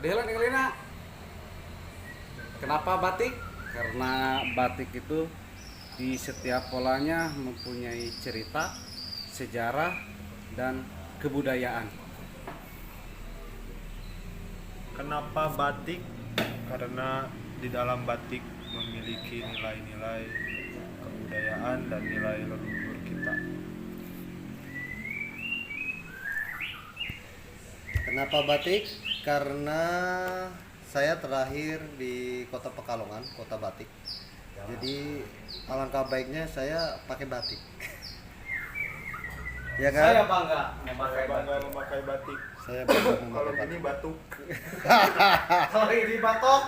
Kadihalan Lina. Kenapa batik? Karena batik itu di setiap polanya mempunyai cerita, sejarah, dan kebudayaan. Kenapa batik? Karena di dalam batik memiliki nilai-nilai kebudayaan dan nilai leluhur kita. Kenapa batik? Karena saya terlahir di Kota Pekalongan, Kota Batik. Jadi alangkah baiknya saya pakai batik. Ya kan? Saya bangga Saya bangga memakai batik. Saya bangga Kalau memakai ini batik. batuk. Kalau ini batok,